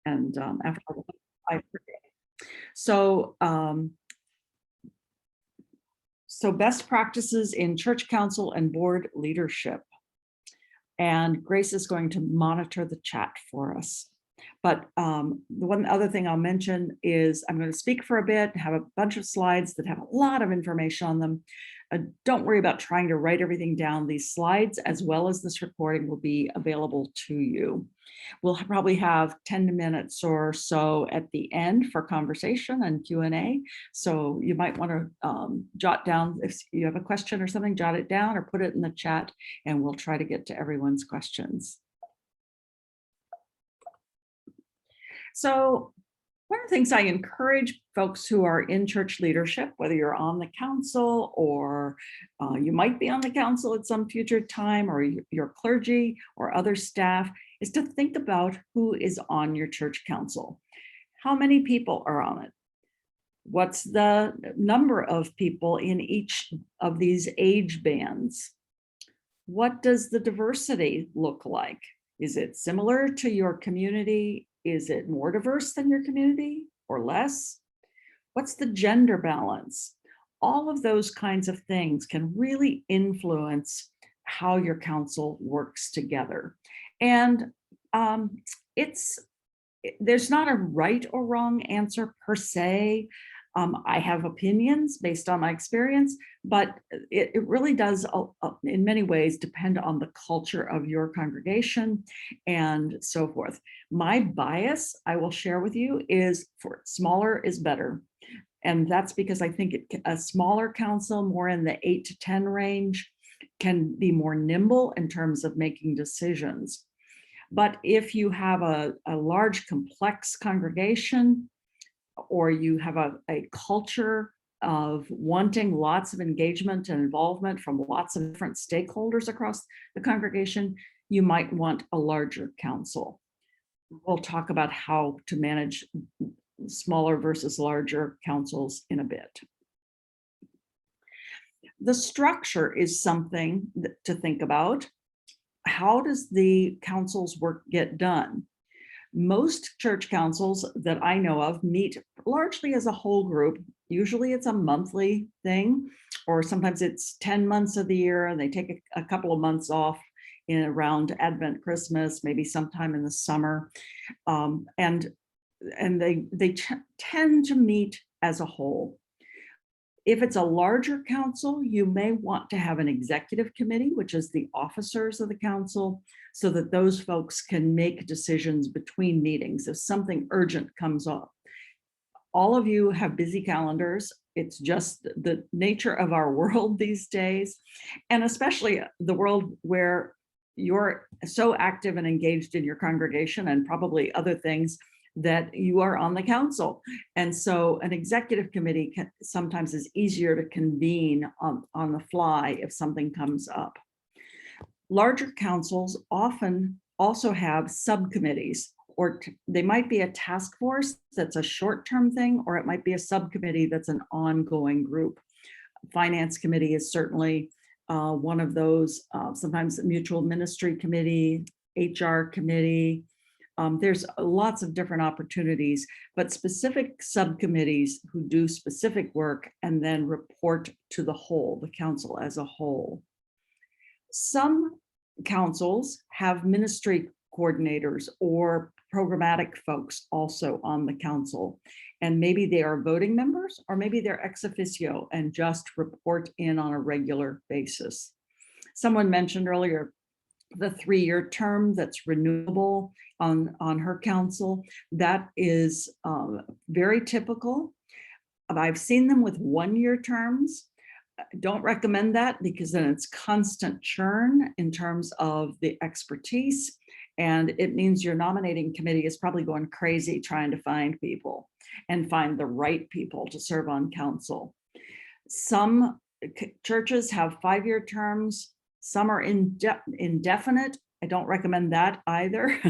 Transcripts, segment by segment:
And after I forget. So, so best practices in church council and board leadership. And Grace is going to monitor the chat for us. But the one other thing I'll mention is I'm going to speak for a bit, have a bunch of slides that have a lot of information on them. Don't worry about trying to write everything down. These slides, as well as this recording, will be available to you. We'll probably have 10 minutes or so at the end for conversation and Q&A. So you might want to jot down, if you have a question or something, jot it down or put it in the chat, and we'll try to get to everyone's questions. So one of the things I encourage folks who are in church leadership, whether you're on the council or you might be on the council at some future time, or your clergy or other staff, is to think about who is on your church council. How many people are on it? What's the number of people in each of these age bands? What does the diversity look like? Is it similar to your community? Is it more diverse than your community or less? What's the gender balance? All of those kinds of things can really influence how your council works together. And there's not a right or wrong answer per se. I have opinions based on my experience, but it really does, in many ways, depend on the culture of your congregation and so forth. My bias, I will share with you, is for smaller is better. And that's because I think a smaller council, more in the 8 to 10 range, can be more nimble in terms of making decisions. But if you have a large, complex congregation, or you have a culture of wanting lots of engagement and involvement from lots of different stakeholders across the congregation, you might want a larger council. We'll talk about how to manage smaller versus larger councils in a bit. The structure is something to think about. How does the council's work get done? Most church councils that I know of meet largely as a whole group. Usually it's a monthly thing, or sometimes it's 10 months of the year and they take a couple of months off in around Advent, Christmas, maybe sometime in the summer. And they tend to meet as a whole. If it's a larger council, you may want to have an executive committee, which is the officers of the council, so that those folks can make decisions between meetings if something urgent comes up. All of you have busy calendars. It's just the nature of our world these days, and especially the world where you're so active and engaged in your congregation and probably other things that you are on the council. And so an executive committee sometimes is easier to convene on the fly if something comes up. Larger councils often also have subcommittees, or they might be a task force that's a short-term thing, or it might be a subcommittee that's an ongoing group. Finance committee is certainly one of those, sometimes a mutual ministry committee, HR committee. There's lots of different opportunities, but specific subcommittees who do specific work and then report to the whole, the council as a whole. Some councils have ministry coordinators or programmatic folks also on the council, and maybe they are voting members, or maybe they're ex officio and just report in on a regular basis. Someone mentioned earlier the 3-year term that's renewable on her council. That is very typical. I've seen them with 1-year terms. Don't recommend that, because then it's constant churn in terms of the expertise, and it means your nominating committee is probably going crazy trying to find people and find the right people to serve on council. Some churches have 5-year terms. Some are indefinite. I don't recommend that either.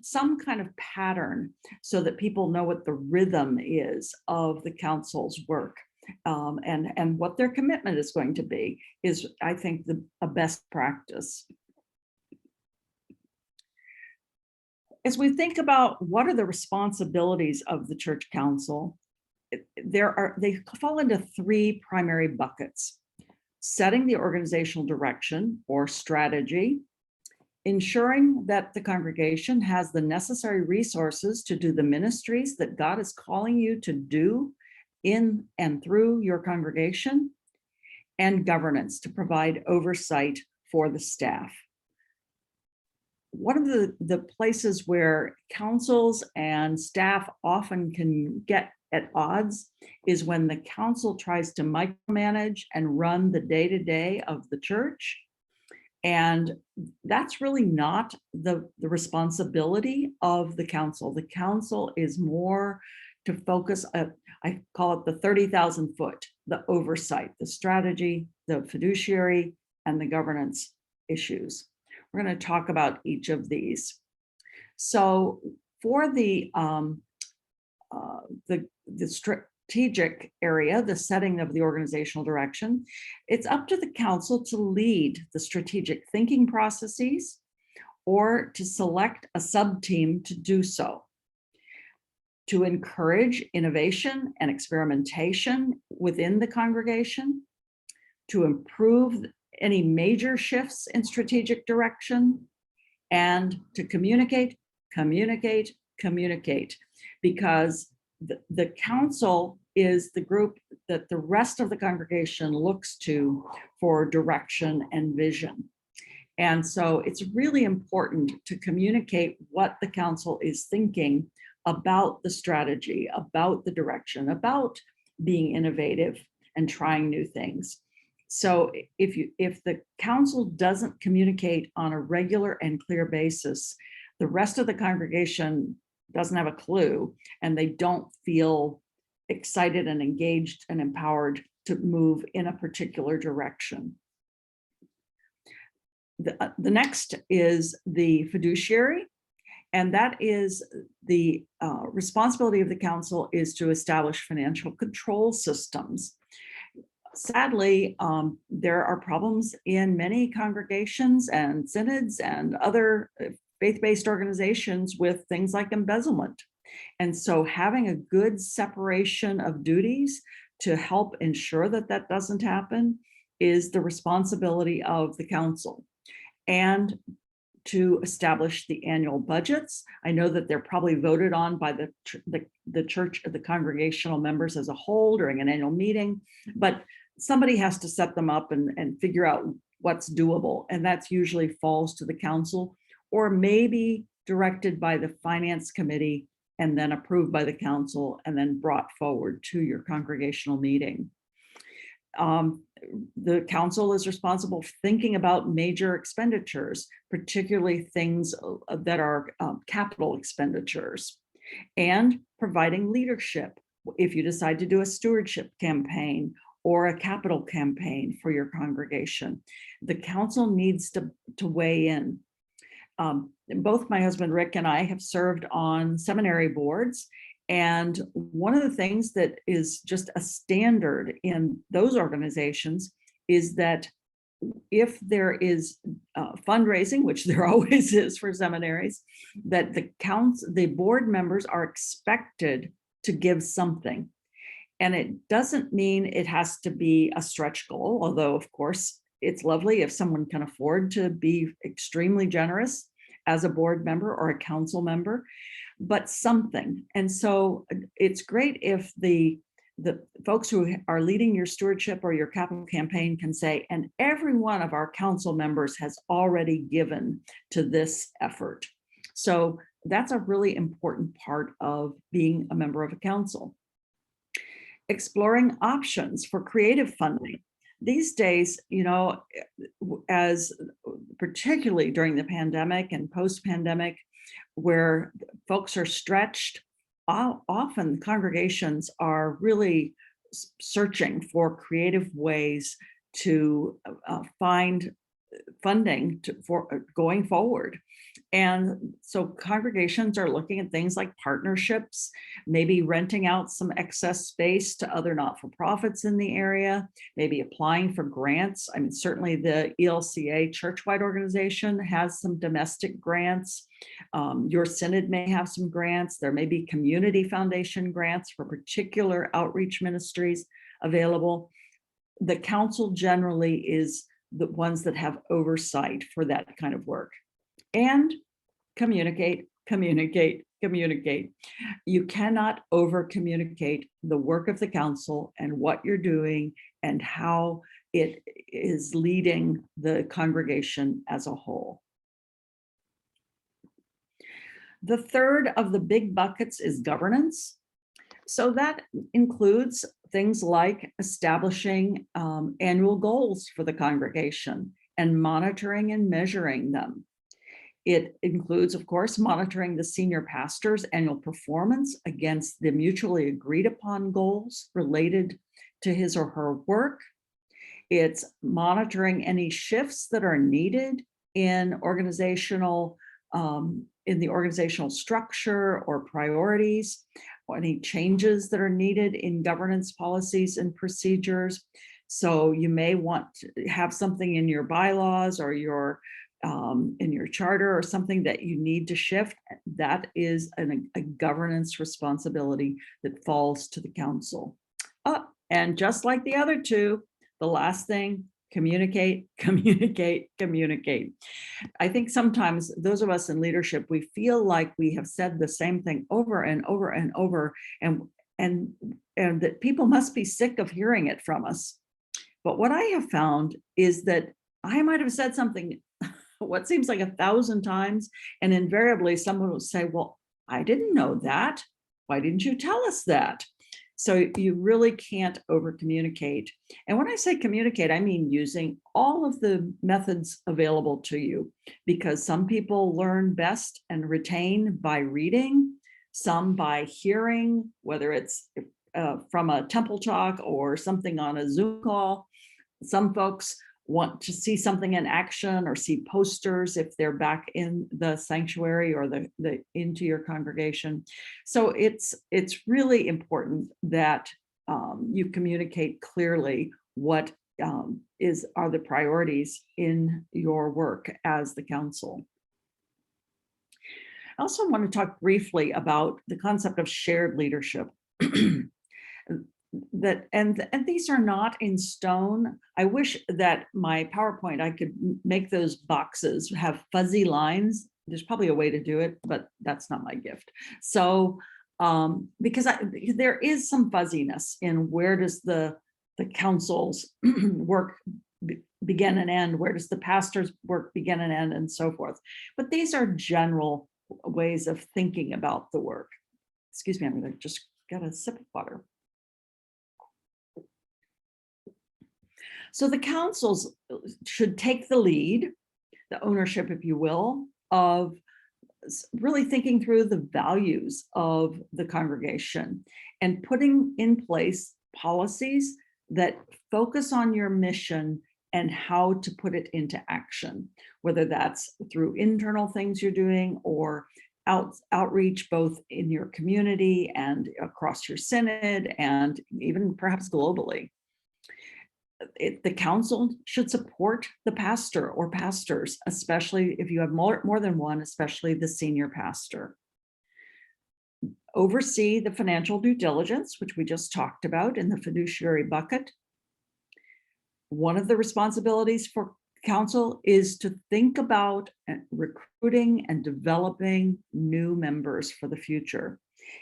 Some kind of pattern so that people know what the rhythm is of the council's work, and what their commitment is going to be is, I think, a best practice. As we think about what are the responsibilities of the church council, they fall into three primary buckets: setting the organizational direction or strategy, ensuring that the congregation has the necessary resources to do the ministries that God is calling you to do in and through your congregation, and governance to provide oversight for the staff. One of the places where councils and staff often can get at odds is when the council tries to micromanage and run the day-to-day of the church. And that's really not the responsibility of the council. The council is more to focus, I call it the 30,000 foot, the oversight, the strategy, the fiduciary, and the governance issues. We're going to talk about each of these. So for the strategic area, the setting of the organizational direction, it's up to the council to lead the strategic thinking processes or to select a sub-team to do so, to encourage innovation and experimentation within the congregation, to improve any major shifts in strategic direction, and to communicate, because the council is the group that the rest of the congregation looks to for direction and vision. And so it's really important to communicate what the council is thinking about the strategy, about the direction, about being innovative and trying new things. So if the council doesn't communicate on a regular and clear basis, the rest of the congregation doesn't have a clue, and they don't feel excited and engaged and empowered to move in a particular direction. The next is the fiduciary, and that is the responsibility of the council is to establish financial control systems. Sadly, there are problems in many congregations and synods and other faith-based organizations with things like embezzlement. And so having a good separation of duties to help ensure that that doesn't happen is the responsibility of the council. And to establish the annual budgets. I know that they're probably voted on by the church, the congregational members as a whole during an annual meeting, but somebody has to set them up and figure out what's doable. And that's usually falls to the council, or maybe directed by the finance committee and then approved by the council and then brought forward to your congregational meeting. The council is responsible for thinking about major expenditures, particularly things that are capital expenditures, and providing leadership if you decide to do a stewardship campaign or a capital campaign for your congregation. The council needs to weigh in. Both my husband Rick and I have served on seminary boards, and one of the things that is just a standard in those organizations is that if there is fundraising, which there always is for seminaries, that the board members are expected to give something. And it doesn't mean it has to be a stretch goal, although of course it's lovely if someone can afford to be extremely generous as a board member or a council member, but something. And so it's great if the folks who are leading your stewardship or your capital campaign can say, and every one of our council members has already given to this effort. So that's a really important part of being a member of a council. Exploring options for creative funding. These days, you know, as particularly during the pandemic and post-pandemic, where folks are stretched, often congregations are really searching for creative ways to find funding for going forward. And so congregations are looking at things like partnerships, maybe renting out some excess space to other not-for-profits in the area, maybe applying for grants. I mean, certainly the ELCA churchwide organization has some domestic grants. Your synod may have some grants. There may be community foundation grants for particular outreach ministries available. The council generally is the ones that have oversight for that kind of work. And communicate, communicate, communicate. You cannot over communicate the work of the council and what you're doing and how it is leading the congregation as a whole. The third of the big buckets is governance. So that includes things like establishing annual goals for the congregation and monitoring and measuring them. It includes, of course, monitoring the senior pastor's annual performance against the mutually agreed upon goals related to his or her work. It's monitoring any shifts that are needed in the organizational structure or priorities, or any changes that are needed in governance policies and procedures. So you may want to have something in your bylaws or in your charter or something that you need to shift. That is a governance responsibility that falls to the council. And just like the other two, the last thing, communicate, communicate, communicate. I think sometimes those of us in leadership, we feel like we have said the same thing over and over and over, and that people must be sick of hearing it from us. But what I have found is that I might have said something what seems like 1,000 times, and invariably someone will say, well, I didn't know that. Why didn't you tell us that? So you really can't over communicate. And when I say communicate, I mean using all of the methods available to you, because some people learn best and retain by reading, some by hearing, whether it's from a temple talk or something on a Zoom call. Some folks want to see something in action or see posters if they're back in the sanctuary or the into your congregation. So it's really important that you communicate clearly what are the priorities in your work as the council. I also want to talk briefly about the concept of shared leadership. And these are not in stone. I wish that my PowerPoint, I could make those boxes have fuzzy lines. There's probably a way to do it, but that's not my gift. So because there is some fuzziness in where does the council's work begin and end, where does the pastor's work begin and end, and so forth. But these are general ways of thinking about the work. Excuse me, I'm going to just get a sip of water. So the councils should take the lead, the ownership, if you will, of really thinking through the values of the congregation and putting in place policies that focus on your mission and how to put it into action, whether that's through internal things you're doing or outreach both in your community and across your synod and even perhaps globally. The council should support the pastor or pastors, especially if you have more than one, especially the senior pastor. Oversee the financial due diligence, which we just talked about in the fiduciary bucket. One of the responsibilities for council is to think about recruiting and developing new members for the future.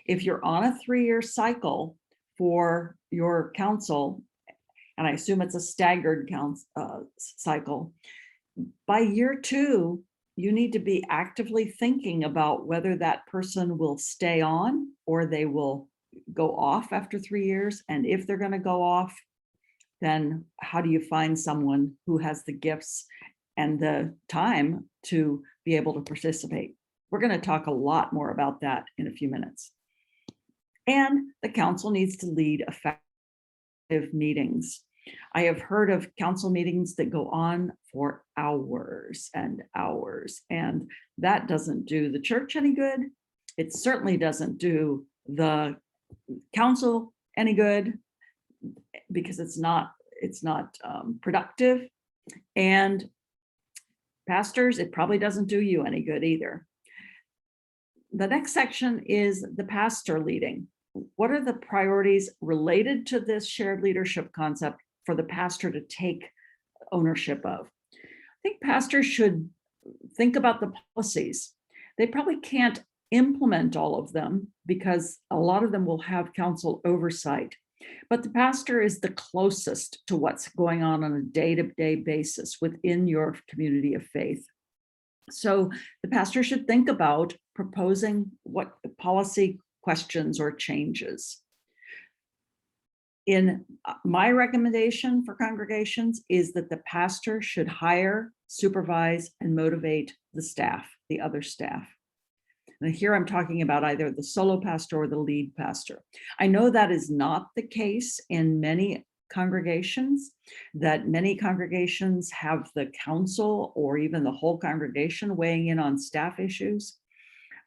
If you're on a 3-year cycle for your council, and I assume it's a staggered cycle, by year 2, you need to be actively thinking about whether that person will stay on or they will go off after 3 years. And if they're going to go off, then how do you find someone who has the gifts and the time to be able to participate? We're going to talk a lot more about that in a few minutes. And the council needs to lead effective meetings. I have heard of council meetings that go on for hours and hours, and that doesn't do the church any good. It certainly doesn't do the council any good because it's not productive. And pastors, it probably doesn't do you any good either. The next section is the pastor leading. What are the priorities related to this shared leadership concept for the pastor to take ownership of? I think pastors should think about the policies. They probably can't implement all of them because a lot of them will have council oversight. But the pastor is the closest to what's going on a day-to-day basis within your community of faith. So the pastor should think about proposing what policy questions or changes. In my recommendation for congregations is that the pastor should hire, supervise, and motivate the staff, the other staff. And here I'm talking about either the solo pastor or the lead pastor. I know that is not the case in many congregations, that many congregations have the council or even the whole congregation weighing in on staff issues.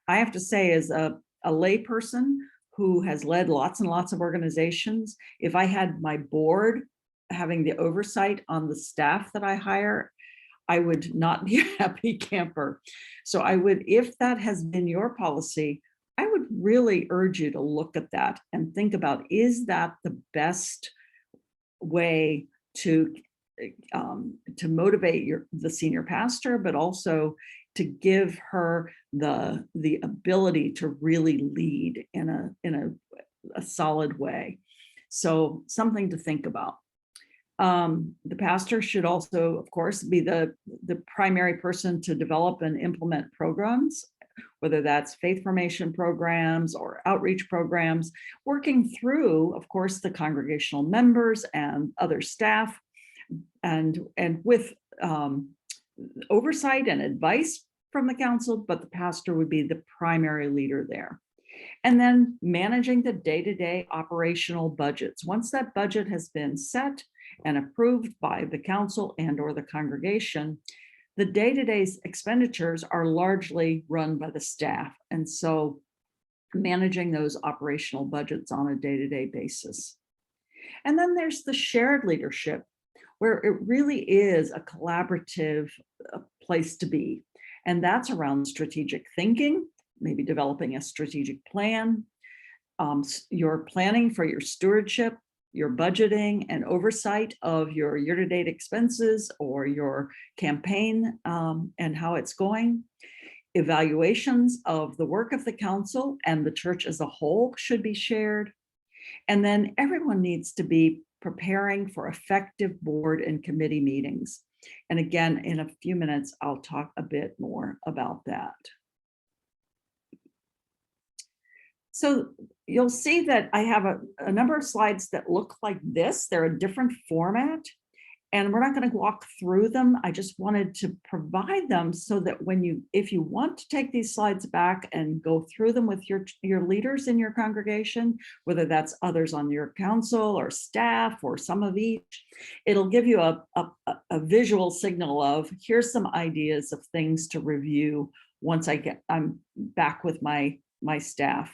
I have to say, as a layperson who has led lots and lots of organizations, if I had my board having the oversight on the staff that I hire, I would not be a happy camper. So I would, if that has been your policy, I would really urge you to look at that and think about, is that the best way to motivate the senior pastor, but also to give her the ability to really lead in a solid way. So something to think about. The pastor should also, of course, be the primary person to develop and implement programs, whether that's faith formation programs or outreach programs, working through, of course, the congregational members and other staff, and with oversight and advice from the council, but the pastor would be the primary leader there. And then managing the day-to-day operational budgets. Once that budget has been set and approved by the council and or the congregation, the day-to-day expenditures are largely run by the staff. And so managing those operational budgets on a day-to-day basis. And then there's the shared leadership, where it really is a collaborative place to be. And that's around strategic thinking, maybe developing a strategic plan, your planning for your stewardship, your budgeting and oversight of your year-to-date expenses or your campaign and how it's going. Evaluations of the work of the council and the church as a whole should be shared. And then everyone needs to be preparing for effective board and committee meetings. And again, in a few minutes, I'll talk a bit more about that. So you'll see that I have a number of slides that look like this. They're a different format, and we're not going to walk through them. I just wanted to provide them so that if you want to take these slides back and go through them with your leaders in your congregation, whether that's others on your council or staff or some of each, it'll give you a visual signal of, here's some ideas of things to review once I'm back with my staff.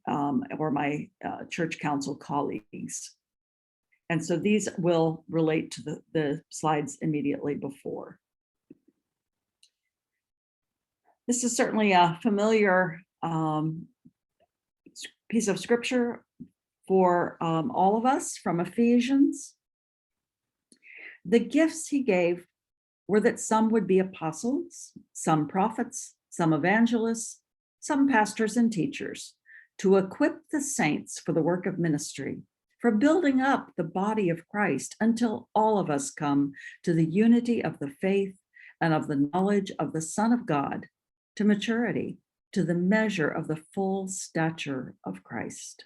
Or my church council colleagues. And so these will relate to the slides immediately before. This is certainly a familiar piece of scripture for all of us from Ephesians. The gifts he gave were that some would be apostles, some prophets, some evangelists, some pastors and teachers, to equip the saints for the work of ministry, for building up the body of Christ until all of us come to the unity of the faith and of the knowledge of the Son of God, to maturity, to the measure of the full stature of Christ.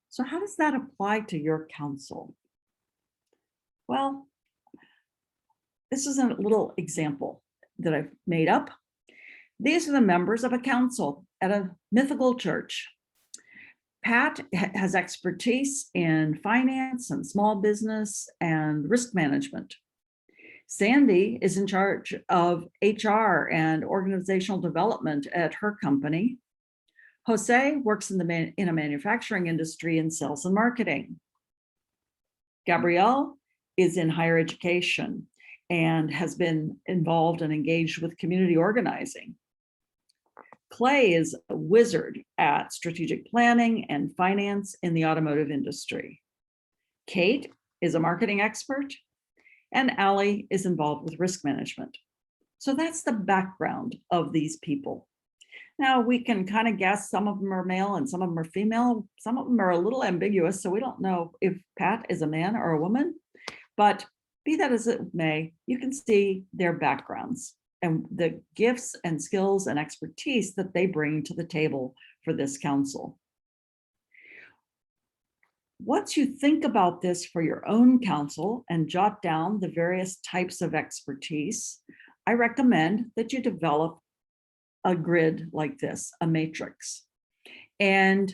So how does that apply to your council? Well, this is a little example that I've made up. These are the members of a council at a mythical church. Pat has expertise in finance and small business and risk management. Sandy is in charge of HR and organizational development at her company. Jose works in a manufacturing industry in sales and marketing. Gabrielle is in higher education and has been involved and engaged with community organizing. Clay is a wizard at strategic planning and finance in the automotive industry. Kate is a marketing expert, and Allie is involved with risk management. So that's the background of these people. Now we can kind of guess some of them are male and some of them are female. Some of them are a little ambiguous, so we don't know if Pat is a man or a woman, but be that as it may, you can see their backgrounds and the gifts and skills and expertise that they bring to the table for this council. Once you think about this for your own council and jot down the various types of expertise, I recommend that you develop a grid like this, a matrix, and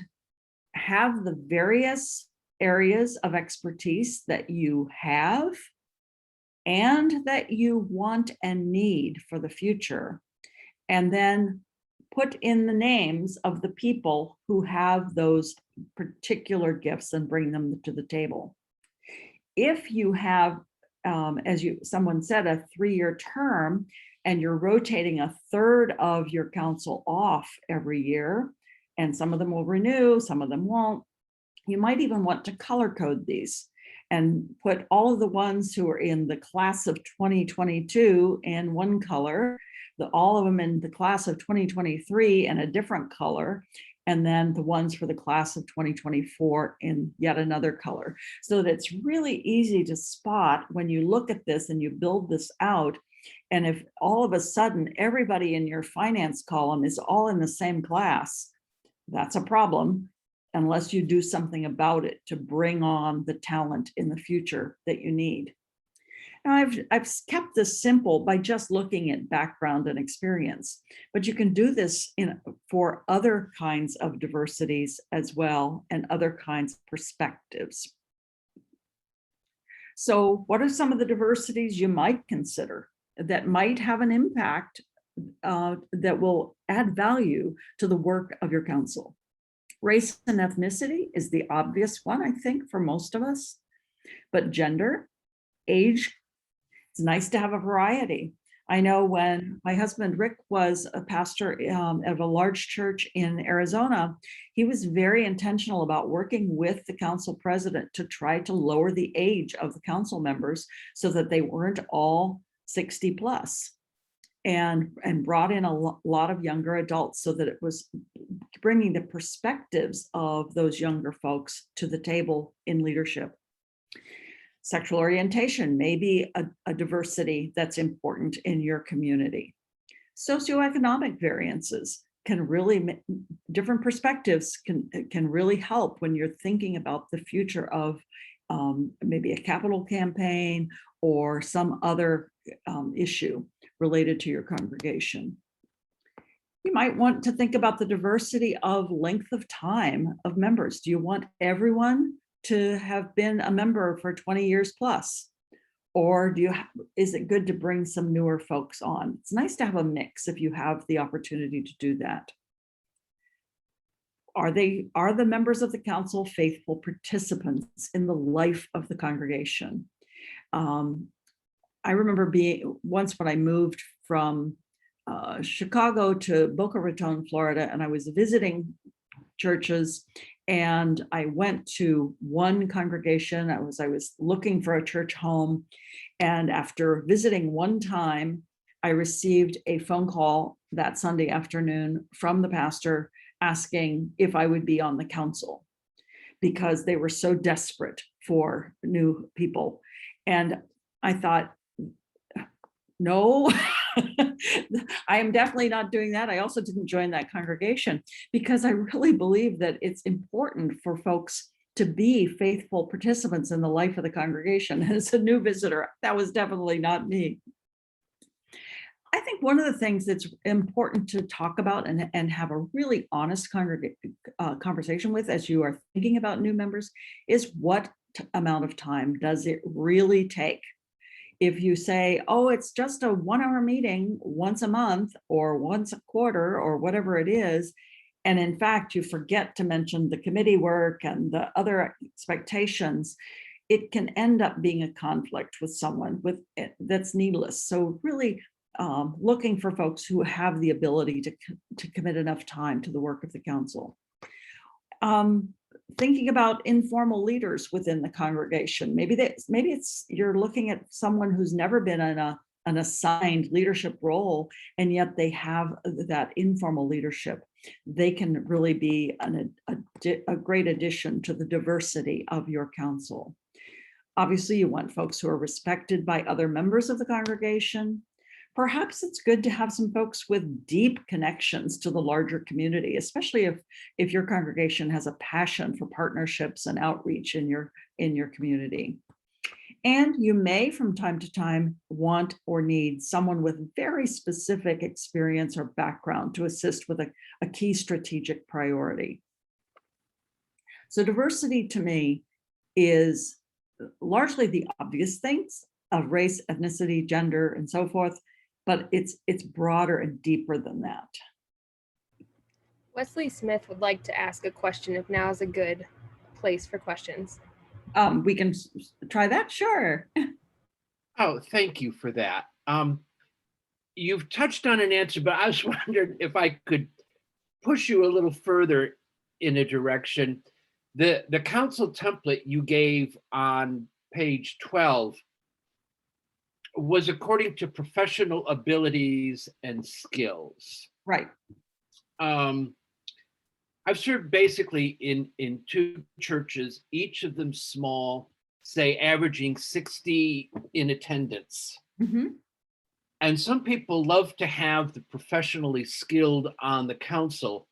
have the various areas of expertise that you have and that you want and need for the future, and then put in the names of the people who have those particular gifts and bring them to the table. If you have, as someone said, a 3-year term, and you're rotating a third of your council off every year, and some of them will renew, some of them won't, you might even want to color code these and put all of the ones who are in the class of 2022 in one color, all of them in the class of 2023 in a different color, and then the ones for the class of 2024 in yet another color. So that it's really easy to spot when you look at this and you build this out. And if all of a sudden everybody in your finance column is all in the same class, that's a problem, unless you do something about it to bring on the talent in the future that you need. Now, I've kept this simple by just looking at background and experience, but you can do this for other kinds of diversities as well, and other kinds of perspectives. So what are some of the diversities you might consider that might have an impact that will add value to the work of your council? Race and ethnicity is the obvious one, I think, for most of us, but gender, age, it's nice to have a variety. I know when my husband Rick was a pastor of a large church in Arizona, he was very intentional about working with the council president to try to lower the age of the council members so that they weren't all 60 plus, and brought in a lot of younger adults so that it was bringing the perspectives of those younger folks to the table in leadership. Sexual orientation may be a diversity that's important in your community. Socioeconomic variances can really, different perspectives can really help when you're thinking about the future of maybe a capital campaign or some other issue related to your congregation. You might want to think about the diversity of length of time of members. Do you want everyone to have been a member for 20 years plus? Or is it good to bring some newer folks on? It's nice to have a mix if you have the opportunity to do that. Are the members of the council faithful participants in the life of the congregation? I remember once when I moved from Chicago to Boca Raton, Florida, and I was visiting churches, and I went to one congregation. I was looking for a church home, and after visiting one time, I received a phone call that Sunday afternoon from the pastor asking if I would be on the council because they were so desperate for new people. And I thought, no, I am definitely not doing that. I also didn't join that congregation because I really believe that it's important for folks to be faithful participants in the life of the congregation. As a new visitor, that was definitely not me. I think one of the things that's important to talk about and have a really honest conversation with as you are thinking about new members is what amount of time does it really take? If you say, oh, it's just a 1 hour meeting once a month or once a quarter or whatever it is, and in fact, you forget to mention the committee work and the other expectations, it can end up being a conflict with someone that's needless. So really looking for folks who have the ability to commit enough time to the work of the council. Thinking about informal leaders within the congregation. Maybe it's you're looking at someone who's never been in an assigned leadership role, and yet they have that informal leadership. They can really be a great addition to the diversity of your council. Obviously, you want folks who are respected by other members of the congregation. Perhaps it's good to have some folks with deep connections to the larger community, especially if your congregation has a passion for partnerships and outreach in your community. And you may, from time to time, want or need someone with very specific experience or background to assist with a key strategic priority. So diversity to me is largely the obvious things of race, ethnicity, gender, and so forth, but it's broader and deeper than that. Wesley Smith would like to ask a question if now is a good place for questions. We can try that, sure. Oh, thank you for that. You've touched on an answer, but I was wondering if I could push you a little further in a direction. The council template you gave on page 12 was according to professional abilities and skills. Right. I've served basically in 2 churches, each of them small, say averaging 60 in attendance. Mm-hmm. And some people love to have the professionally skilled on the council,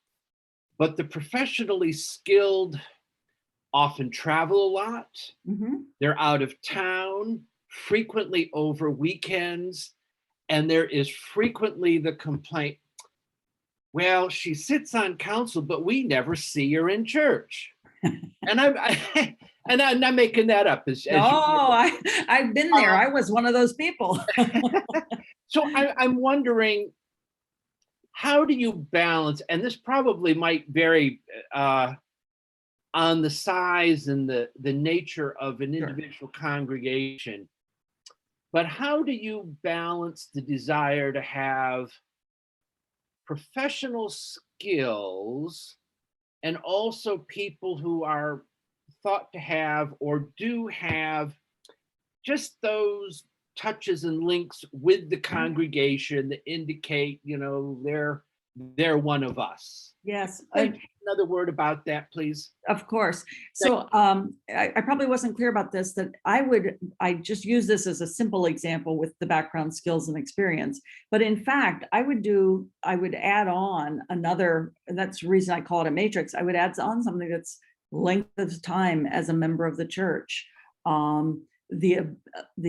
but the professionally skilled often travel a lot. Mm-hmm. They're out of town, frequently over weekends, and there is frequently the complaint, well, she sits on council, but we never see her in church. And I'm not making that up. I've been there. I was one of those people. So I'm wondering, how do you balance, and this probably might vary on the size and the nature of an individual congregation, but how do you balance the desire to have professional skills and also people who are thought to have or do have just those touches and links with the congregation that indicate, they're one of us? Yes. Another word about that, please. Of course. So I probably wasn't clear about this, that I just use this as a simple example with the background, skills, and experience. But in fact, I would add on another, and that's the reason I call it a matrix. I would add on something that's length of time as a member of the church, the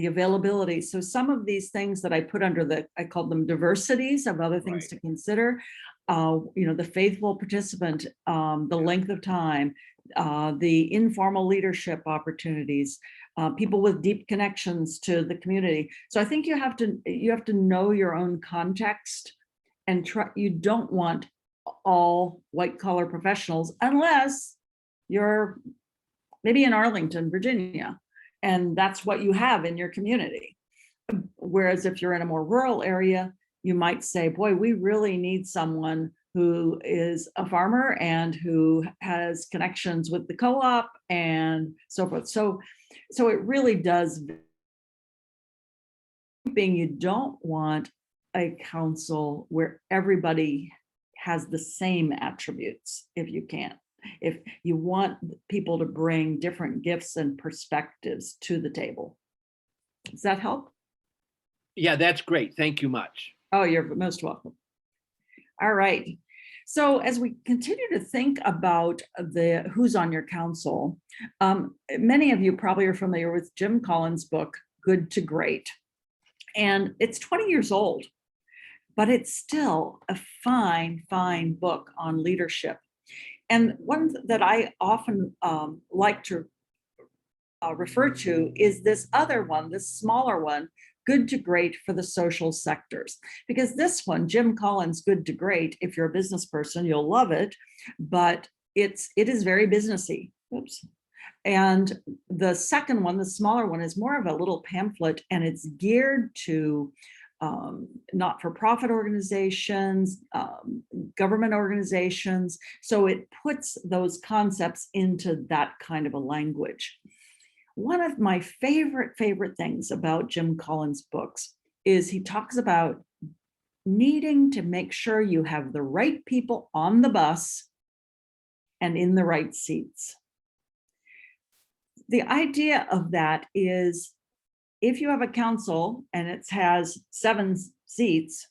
availability. So some of these things that I put under I called them diversities of other things to consider. The faithful participant, the length of time, the informal leadership opportunities, people with deep connections to the community. So I think you have to know your own context, and you don't want all white collar professionals unless you're maybe in Arlington, Virginia, and that's what you have in your community. Whereas if you're in a more rural area, you might say, boy, we really need someone who is a farmer and who has connections with the co-op and so forth. So it really does. You don't want a council where everybody has the same attributes if you can. If you want people to bring different gifts and perspectives to the table. Does that help? Yeah, that's great. Thank you much. Oh, you're most welcome. All right. So as we continue to think about who's on your council, many of you probably are familiar with Jim Collins' book, Good to Great. And it's 20 years old. but it's still a fine, fine book on leadership. And one that I often like to refer to is this other one, this smaller one, Good to Great for the Social Sectors. Because this one, Jim Collins' Good to Great, if you're a business person, you'll love it, but it is very businessy. Oops. And the second one, the smaller one, is more of a little pamphlet, and it's geared to not-for-profit organizations, government organizations. So it puts those concepts into that kind of a language. One of my favorite things about Jim Collins' books is he talks about needing to make sure you have the right people on the bus and in the right seats. The idea of that is, if you have a council and it has 7 seats,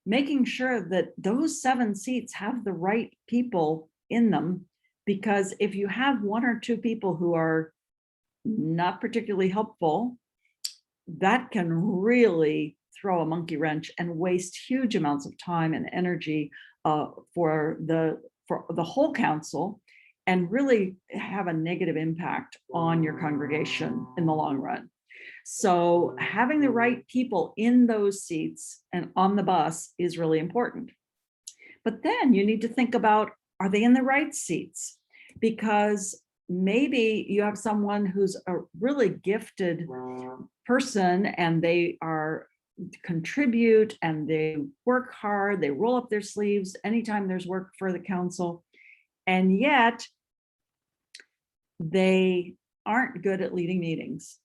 making sure that those 7 seats have the right people in them, because if you have 1 or 2 people who are not particularly helpful, that can really throw a monkey wrench and waste huge amounts of time and energy for the whole council, and really have a negative impact on your congregation in the long run. So having the right people in those seats and on the bus is really important. But then you need to think about, are they in the right seats? Because maybe you have someone who's a really gifted person and they contribute and they work hard, they roll up their sleeves anytime there's work for the council, and yet they aren't good at leading meetings.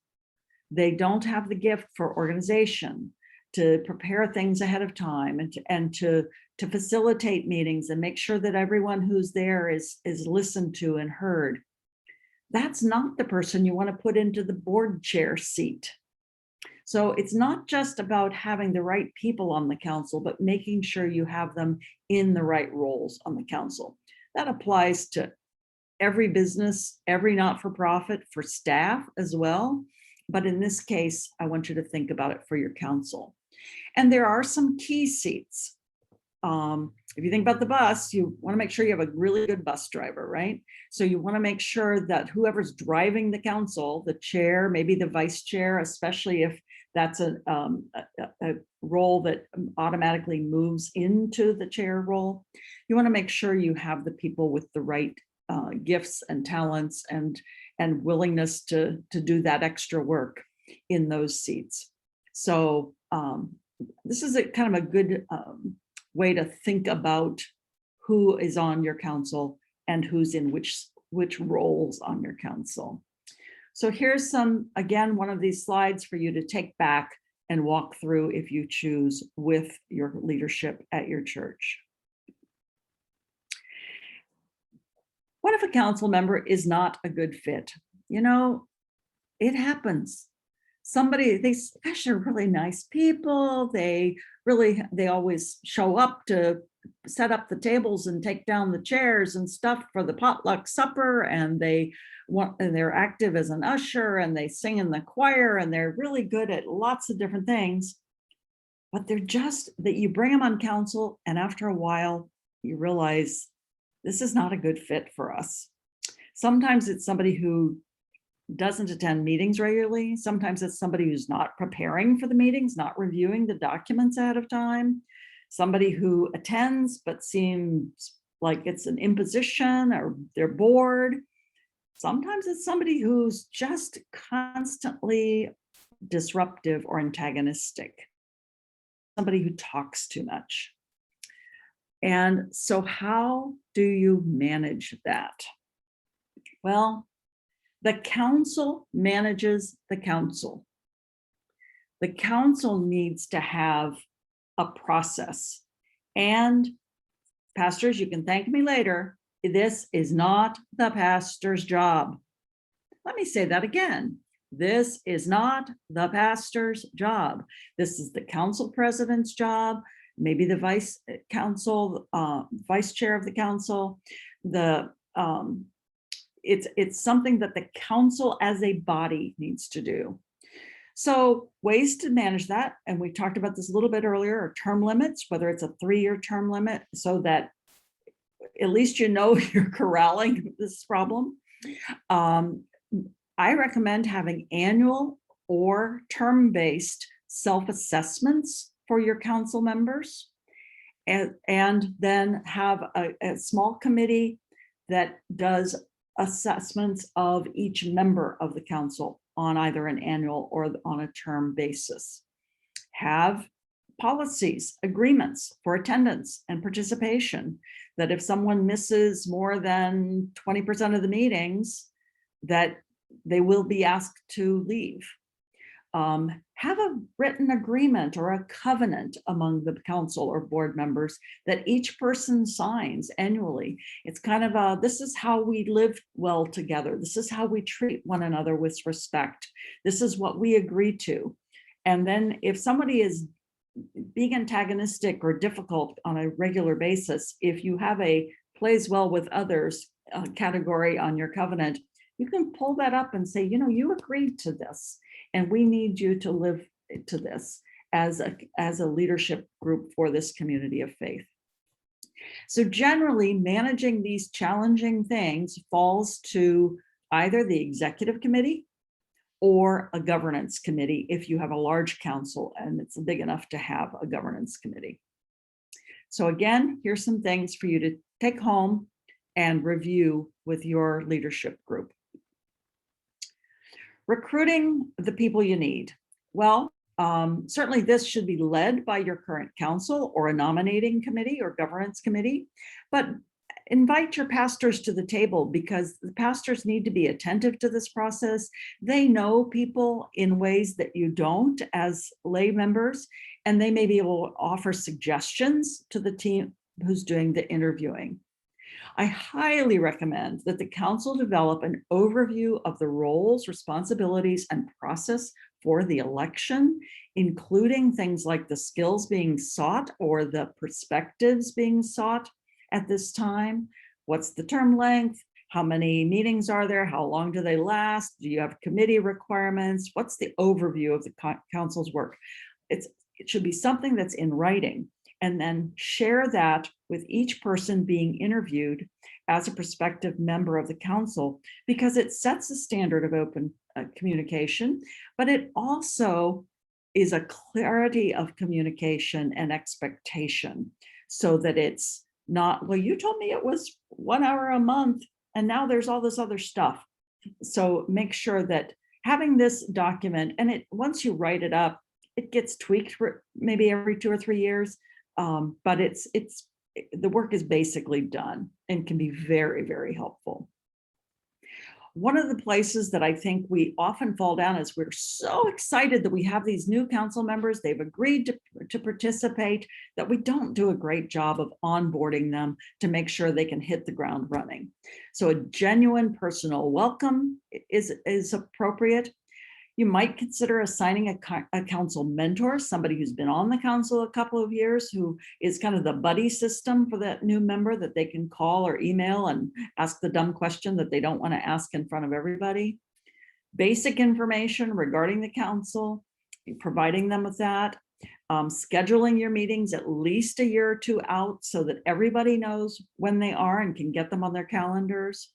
They don't have the gift for organization, to prepare things ahead of time, and to facilitate meetings and make sure that everyone who's there is listened to and heard. That's not the person you want to put into the board chair seat. So it's not just about having the right people on the council, but making sure you have them in the right roles on the council. That applies to every business, every not-for-profit, for staff as well. But in this case, I want you to think about it for your council. And there are some key seats. If you think about the bus, you want to make sure you have a really good bus driver, right? So you want to make sure that whoever's driving the council, the chair, maybe the vice chair, especially if that's a role that automatically moves into the chair role, you want to make sure you have the people with the right gifts and talents and willingness to do that extra work in those seats. So this is a kind of a good way to think about who is on your council and who's in which roles on your council. So here's again, one of these slides for you to take back and walk through if you choose with your leadership at your church. What if a council member is not a good fit? You know, it happens. These guys are really nice people. They always show up to set up the tables and take down the chairs and stuff for the potluck supper, and they're active as an usher, and they sing in the choir, and they're really good at lots of different things. But they're just that you bring them on council, and after a while, you realize this is not a good fit for us. Sometimes it's somebody who doesn't attend meetings regularly. Sometimes it's somebody who's not preparing for the meetings, not reviewing the documents ahead of time. Somebody who attends but seems like it's an imposition, or they're bored. Sometimes it's somebody who's just constantly disruptive or antagonistic. Somebody who talks too much. And so how do you manage that? Well, the council manages the council. The council needs to have a process. And pastors, you can thank me later. This is not the pastor's job. Let me say that again. This is not the pastor's job. This is the council president's job, maybe the vice chair of the council. It's something that the council as a body needs to do. So ways to manage that, and we talked about this a little bit earlier, are term limits, whether it's a 3-year term limit, so that at least you know you're corralling this problem. I recommend having annual or term-based self-assessments for your council members, and then have a small committee that does assessments of each member of the council on either an annual or on a term basis. Have policies, agreements for attendance and participation, that if someone misses more than 20% of the meetings, that they will be asked to leave. Have a written agreement or a covenant among the council or board members that each person signs annually. It's kind of a, this is how we live well together. This is how we treat one another with respect. This is what we agree to. And then if somebody is being antagonistic or difficult on a regular basis, if you have a plays well with others category on your covenant, you can pull that up and say, you know, you agreed to this, and we need you to live to this as a leadership group for this community of faith. So generally, managing these challenging things falls to either the executive committee or a governance committee if you have a large council and it's big enough to have a governance committee. So again, here's some things for you to take home and review with your leadership group. Recruiting the people you need. Well, certainly this should be led by your current council or a nominating committee or governance committee, but invite your pastors to the table, because the pastors need to be attentive to this process. They know people in ways that you don't as lay members, and they may be able to offer suggestions to the team who's doing the interviewing. I highly recommend that the council develop an overview of the roles, responsibilities, and process for the election, including things like the skills being sought or the perspectives being sought at this time. What's the term length? How many meetings are there? How long do they last? Do you have committee requirements? What's the overview of the council's work? It should be something that's in writing, and then share that with each person being interviewed as a prospective member of the council, because it sets a standard of open communication, but it also is a clarity of communication and expectation, so that it's not, well, you told me it was 1 hour a month and now there's all this other stuff. So make sure that having this document, and it, once you write it up, it gets tweaked for maybe every 2 or 3 years, but the work is basically done and can be very, very helpful. One of the places that I think we often fall down is we're so excited that we have these new council members, they've agreed to participate, that we don't do a great job of onboarding them to make sure they can hit the ground running. So a genuine personal welcome is appropriate. You might consider assigning a council mentor, somebody who's been on the council a couple of years, who is kind of the buddy system for that new member that they can call or email and ask the dumb question that they don't want to ask in front of everybody. Basic information regarding the council, providing them with that. Scheduling your meetings at least a year or two out so that everybody knows when they are and can get them on their calendars.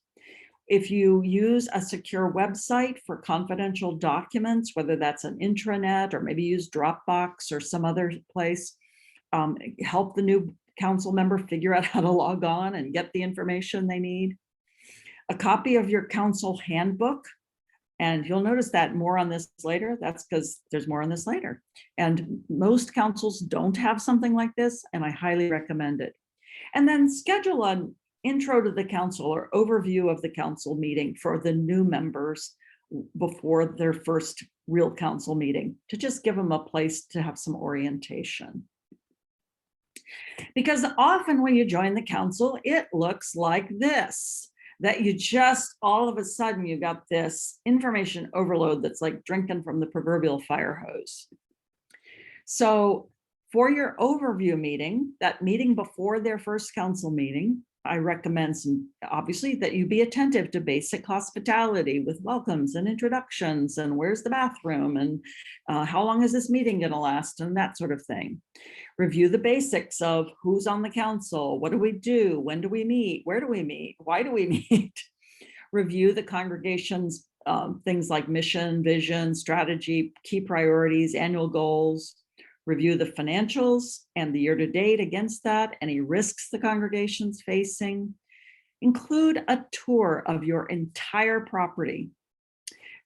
If you use a secure website for confidential documents, whether that's an intranet or maybe use Dropbox or some other place, help the new council member figure out how to log on and get the information they need. A copy of your council handbook, and you'll notice that more on this later. That's because there's more on this later. And most councils don't have something like this, and I highly recommend it. And then schedule an intro to the council or overview of the council meeting for the new members before their first real council meeting, to just give them a place to have some orientation. Because often when you join the council, it looks like this, that you just all of a sudden you got this information overload that's like drinking from the proverbial fire hose. So for your overview meeting, that meeting before their first council meeting, I recommend obviously that you be attentive to basic hospitality with welcomes and introductions and where's the bathroom and how long is this meeting going to last and that sort of thing. Review the basics of who's on the council, what do we do, when do we meet, where do we meet, why do we meet? Review the congregation's things like mission, vision, strategy, key priorities, annual goals. Review the financials and the year-to-date against that, any risks the congregation's facing. Include a tour of your entire property,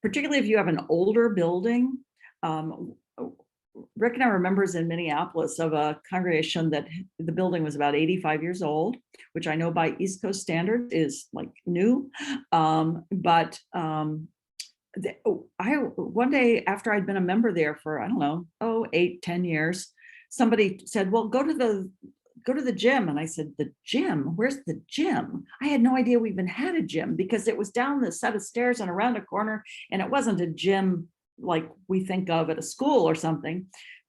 particularly if you have an older building. Rick and I remembers in Minneapolis of a congregation that the building was about 85 years old, which I know by East Coast standards is like new. One day after I'd been a member there for, I don't know, 8-10 years, somebody said, well, go to the gym. And I said, the gym? Where's the gym? I had no idea we even had a gym because it was down the set of stairs and around a corner. And it wasn't a gym like we think of at a school or something,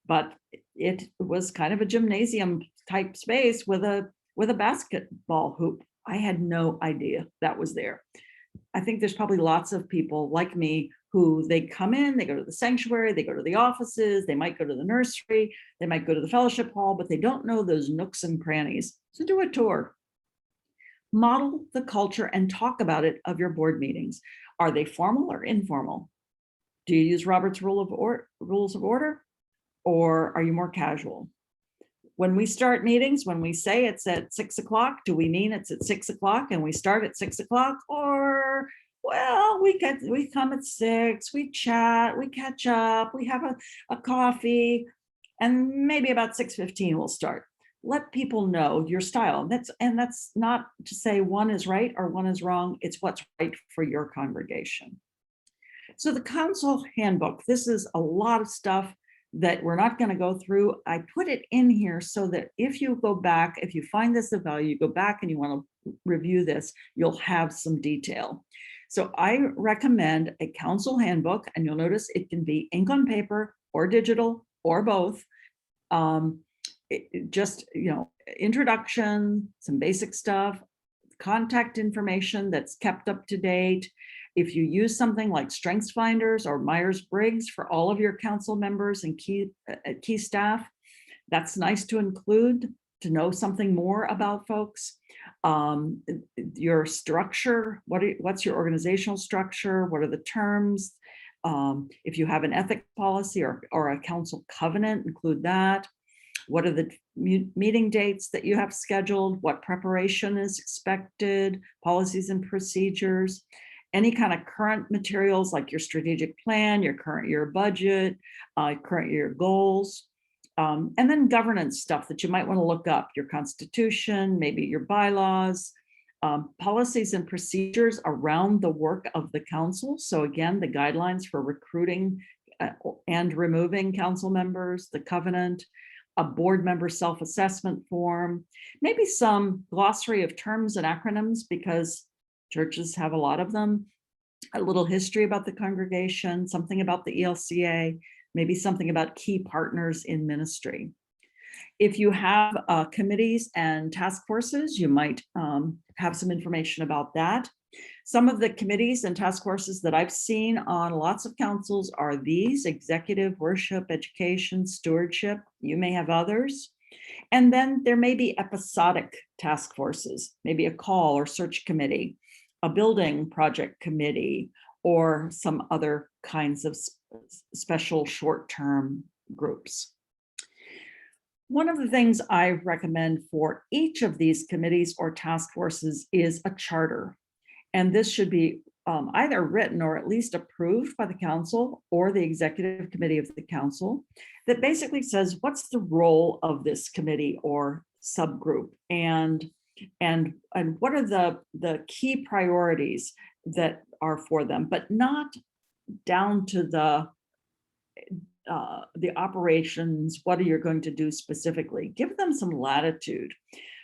but it was kind of a gymnasium type space with a basketball hoop. I had no idea that was there. I think there's probably lots of people like me who they come in, they go to the sanctuary, they go to the offices, they might go to the nursery, they might go to the fellowship hall, but they don't know those nooks and crannies. So do a tour. Model the culture and talk about it of your board meetings. Are they formal or informal? Do you use Robert's rules of order, or are you more casual? When we start meetings, when we say it's at 6 o'clock, do we mean it's at 6 o'clock and we start at 6 o'clock? Or, well, we come at 6, we chat, we catch up, we have a coffee, and maybe about 6:15 we'll start. Let people know your style. That's not to say one is right or one is wrong. It's what's right for your congregation. So the council handbook, this is a lot of stuff that we're not going to go through. I put it in here so that if you go back, if you find this of value, you go back and you want to review this, you'll have some detail. So I recommend a council handbook, and you'll notice it can be ink on paper or digital or both. Just, introduction, some basic stuff, contact information that's kept up to date. If you use something like Strengths Finders or Myers-Briggs for all of your council members and key staff, that's nice to include to know something more about folks. Your structure, what's your organizational structure? What are the terms? If you have an ethics policy or a council covenant, include that. What are the meeting dates that you have scheduled? What preparation is expected? Policies and procedures. Any kind of current materials like your strategic plan, your current year budget, current year goals, and then governance stuff that you might want to look up, your constitution, maybe your bylaws, policies and procedures around the work of the council. So again, the guidelines for recruiting and removing council members, the covenant, a board member self-assessment form, maybe some glossary of terms and acronyms because churches have a lot of them, a little history about the congregation, something about the ELCA, maybe something about key partners in ministry. If you have committees and task forces, you might have some information about that. Some of the committees and task forces that I've seen on lots of councils are these: executive, worship, education, stewardship. You may have others. And then there may be episodic task forces, maybe a call or search committee, a building project committee, or some other kinds of special short-term groups. One of the things I recommend for each of these committees or task forces is a charter. And this should be either written or at least approved by the council or the executive committee of the council that basically says what's the role of this committee or subgroup, and what are the key priorities that are for them, but not down to the operations. What are you going to do specifically? Give them some latitude.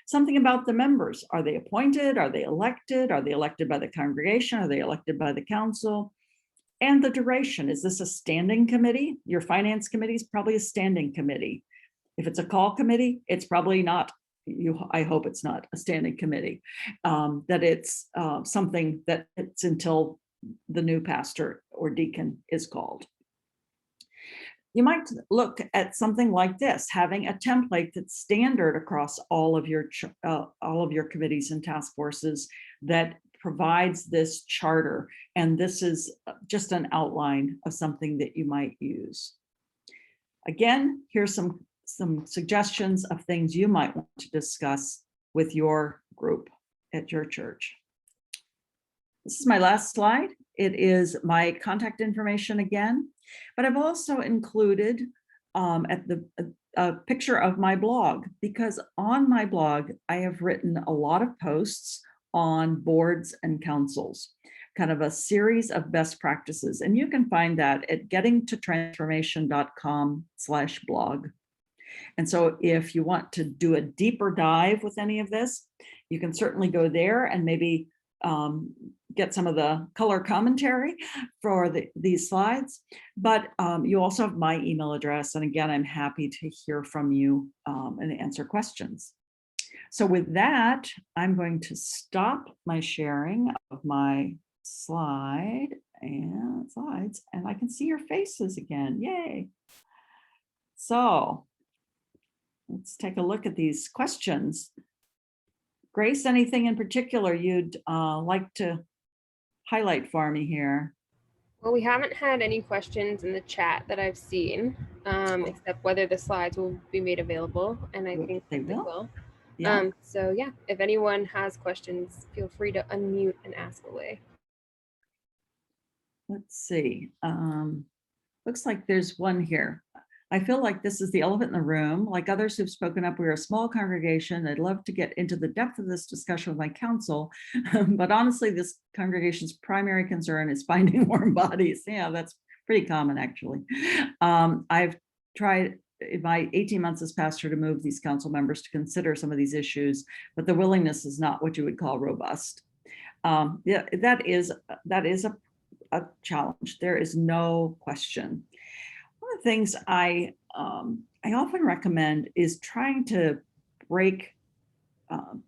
Something about the members. Are they appointed? Are they elected? Are they elected by the congregation? Are they elected by the council? And the duration. Is this a standing committee? Your finance committee is probably a standing committee. If it's a call committee, it's probably not I hope it's not a standing committee, that it's something that it's until the new pastor or deacon is called. You might look at something like this, having a template that's standard across all of your committees and task forces that provides this charter. And this is just an outline of something that you might use. Again, here's some suggestions of things you might want to discuss with your group at your church. This is my last slide. It is my contact information again, but I've also included a picture of my blog, because on my blog, I have written a lot of posts on boards and councils, kind of a series of best practices. And you can find that at gettingtotransformation.com/blog. And so if you want to do a deeper dive with any of this, you can certainly go there and maybe get some of the color commentary for these slides. But you also have my email address. And again, I'm happy to hear from you and answer questions. So with that, I'm going to stop my sharing of my slides, and I can see your faces again. Yay. So let's take a look at these questions. Grace, anything in particular you'd like to highlight for me here? Well, we haven't had any questions in the chat that I've seen, except whether the slides will be made available, and I think they they will. Yeah. So yeah, if anyone has questions, feel free to unmute and ask away. Let's see. Looks like there's one here. I feel like this is the elephant in the room. Like others who've spoken up, we're a small congregation. I'd love to get into the depth of this discussion with my council, but honestly, this congregation's primary concern is finding warm bodies. Yeah, that's pretty common, actually. I've tried in my 18 months as pastor to move these council members to consider some of these issues, but the willingness is not what you would call robust. Yeah, that is a challenge. There is no question. One of the things I often recommend is trying to break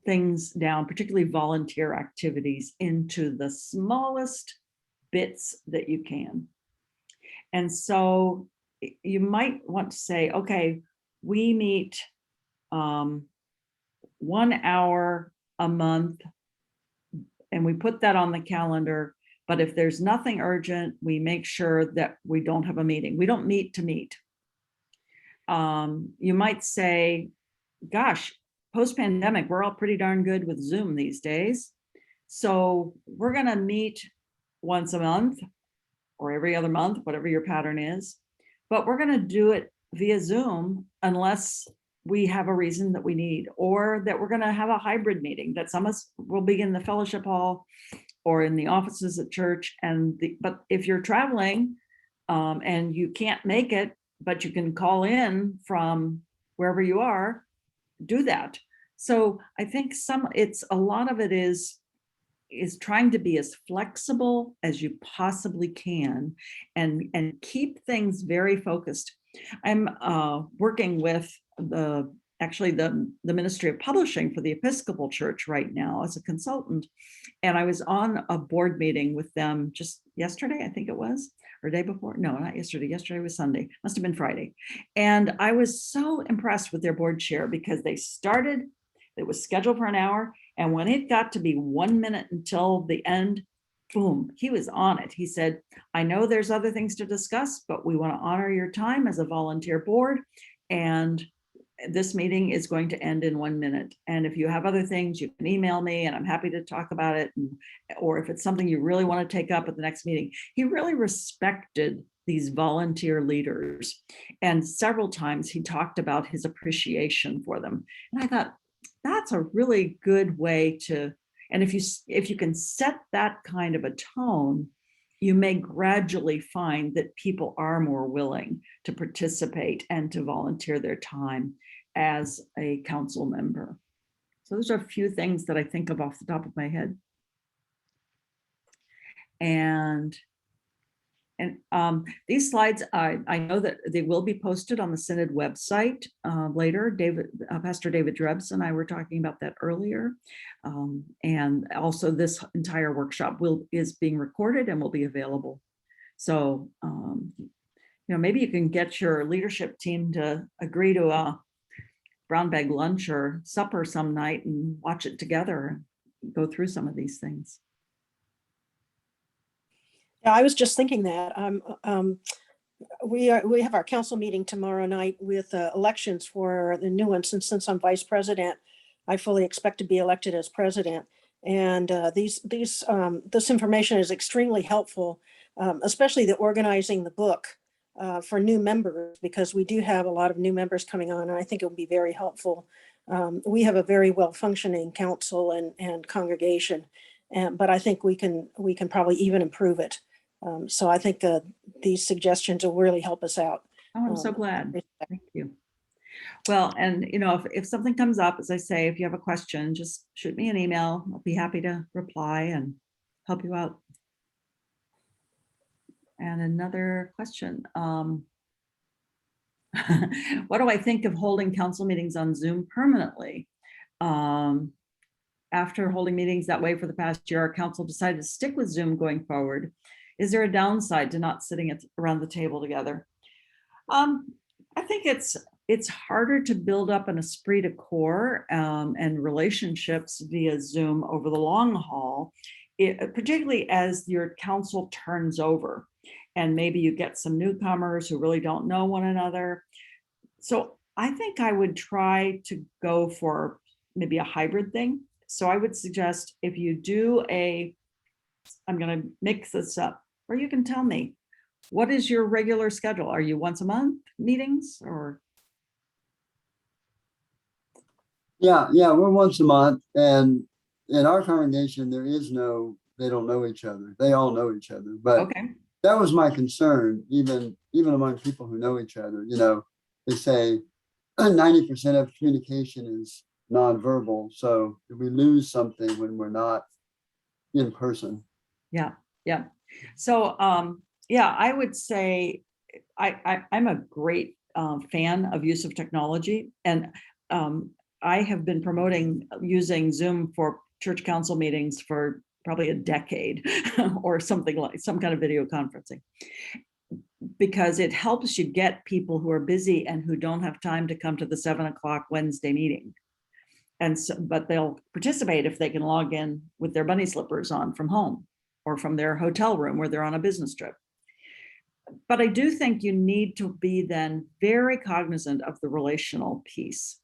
things down, particularly volunteer activities, into the smallest bits that you can. And so you might want to say, okay, we meet 1 hour a month, and we put that on the calendar. But if there's nothing urgent, we make sure that we don't have a meeting. We don't meet to meet. You might say, gosh, post-pandemic, we're all pretty darn good with Zoom these days. So we're gonna meet once a month or every other month, whatever your pattern is, but we're gonna do it via Zoom unless we have a reason that we need, or that we're gonna have a hybrid meeting, that some of us will be in the fellowship hall or in the offices at church. But if you're traveling and you can't make it, but you can call in from wherever you are, do that. So I think a lot of it is trying to be as flexible as you possibly can and keep things very focused. I'm working with the Ministry of Publishing for the Episcopal Church right now as a consultant. And I was on a board meeting with them just yesterday, I think it was, or day before. No, not yesterday. Yesterday was Sunday. Must have been Friday. And I was so impressed with their board chair because it was scheduled for an hour. And when it got to be 1 minute until the end, boom, he was on it. He said, I know there's other things to discuss, but we want to honor your time as a volunteer board. And this meeting is going to end in 1 minute. And if you have other things, you can email me and I'm happy to talk about it. Or if it's something you really want to take up at the next meeting. He really respected these volunteer leaders. And several times he talked about his appreciation for them. And I thought, that's a really good way to, and if you can set that kind of a tone, you may gradually find that people are more willing to participate and to volunteer their time as a council member. So those are a few things that I think of off the top of my head. And And these slides, I know that they will be posted on the Synod website later. Pastor David Drebs and I were talking about that earlier. And also this entire workshop is being recorded and will be available. So, maybe you can get your leadership team to agree to a brown bag lunch or supper some night and watch it together and go through some of these things. Yeah, I was just thinking that. We have our council meeting tomorrow night with elections for the new ones. And since I'm vice president, I fully expect to be elected as president. And this information is extremely helpful, especially the organizing the book for new members, because we do have a lot of new members coming on, and I think it would be very helpful. We have a very well functioning council and congregation, but I think we can probably even improve it. So I think these suggestions will really help us out. Oh, I'm so glad. Thank you. Well, and if something comes up, as I say, if you have a question, just shoot me an email. I'll be happy to reply and help you out. And another question. What do I think of holding council meetings on Zoom permanently? After holding meetings that way for the past year, our council decided to stick with Zoom going forward. Is there a downside to not sitting around the table together? I think it's harder to build up an esprit de corps and relationships via Zoom over the long haul, particularly as your council turns over and maybe you get some newcomers who really don't know one another. So I think I would try to go for maybe a hybrid thing. So I would suggest if you do I'm going to mix this up, or you can tell me, what is your regular schedule? Are you once a month meetings or? Yeah, we're once a month, and in our congregation, they don't know each other. They all know each other, but Okay. that was my concern, even among people who know each other. They say 90% of communication is nonverbal. So we lose something when we're not in person. Yeah. So, I would say I'm a great fan of use of technology, and I have been promoting using Zoom for church council meetings for probably a decade or something, like some kind of video conferencing, because it helps you get people who are busy and who don't have time to come to the 7:00 Wednesday meeting. And so, but they'll participate if they can log in with their bunny slippers on from home or from their hotel room where they're on a business trip. But I do think you need to be then very cognizant of the relational piece.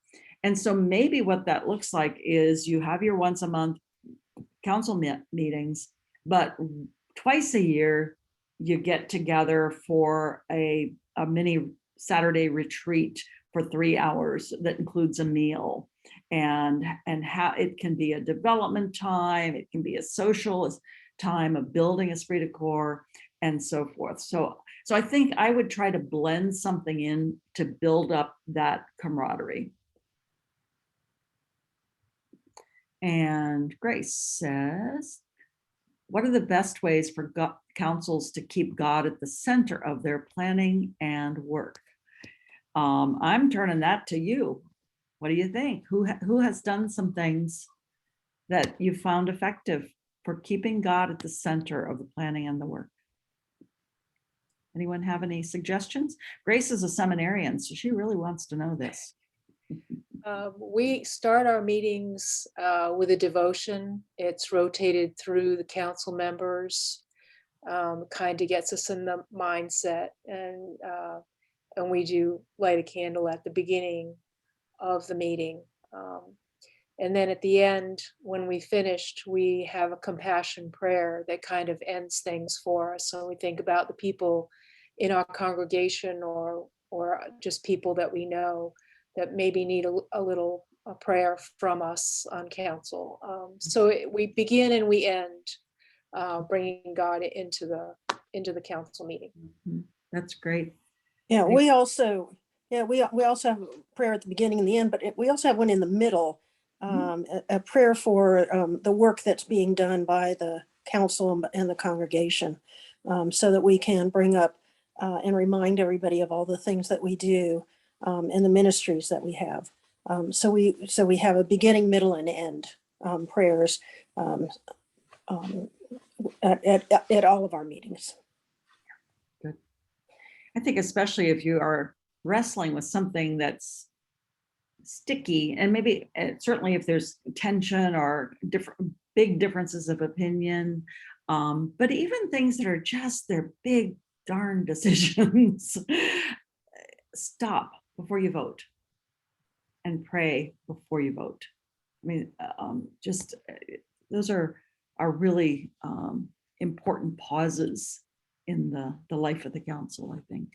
And so maybe what that looks like is you have your once a month council meetings, but twice a year you get together for a mini Saturday retreat for 3 hours that includes a meal, and how it can be a development time, it can be a social time of building esprit de corps and so forth. So I think I would try to blend something in to build up that camaraderie. And Grace says, what are the best ways for councils to keep God at the center of their planning and work? I'm turning that to you. What do you think? Who has done some things that you found effective for keeping God at the center of the planning and the work? Anyone have any suggestions? Grace is a seminarian, so she really wants to know this. We start our meetings with a devotion. It's rotated through the council members, kind of gets us in the mindset, and we do light a candle at the beginning of the meeting. And then at the end, when we finished, we have a compassion prayer that kind of ends things for us. So we think about the people in our congregation or just people that we know that maybe need a prayer from us on council. So we begin and we end bringing God into the council meeting. That's great. Yeah, we also have a prayer at the beginning and the end, but we also have one in the middle, a prayer for the work that's being done by the council and the congregation. so that we can bring up and remind everybody of all the things that we do and the ministries that we have. So we have a beginning, middle, and end prayers at all of our meetings. Good. I think especially if you are wrestling with something that's sticky, and maybe certainly if there's tension or big differences of opinion, but even things that are just their big darn decisions, stop before you vote and pray before you vote. I mean, those are really important pauses in the life of the council, I think.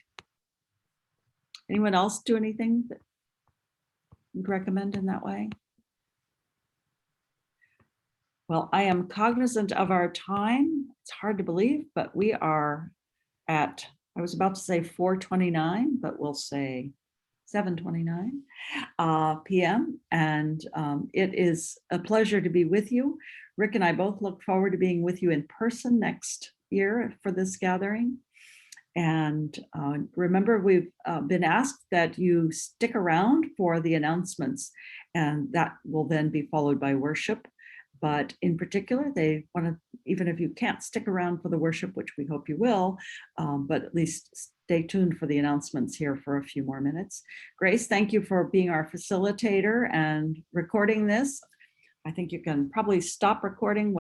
Anyone else do anything that you'd recommend in that way? Well, I am cognizant of our time. It's hard to believe, but we are at, I was about to say 4:29, but we'll say 7:29 p.m. And it is a pleasure to be with you. Rick and I both look forward to being with you in person next year for this gathering. And remember, we've been asked that you stick around for the announcements, and that will then be followed by worship. But in particular, they want to, even if you can't stick around for the worship, which we hope you will, but at least stay tuned for the announcements here for a few more minutes. Grace, thank you for being our facilitator and recording this. I think you can probably stop recording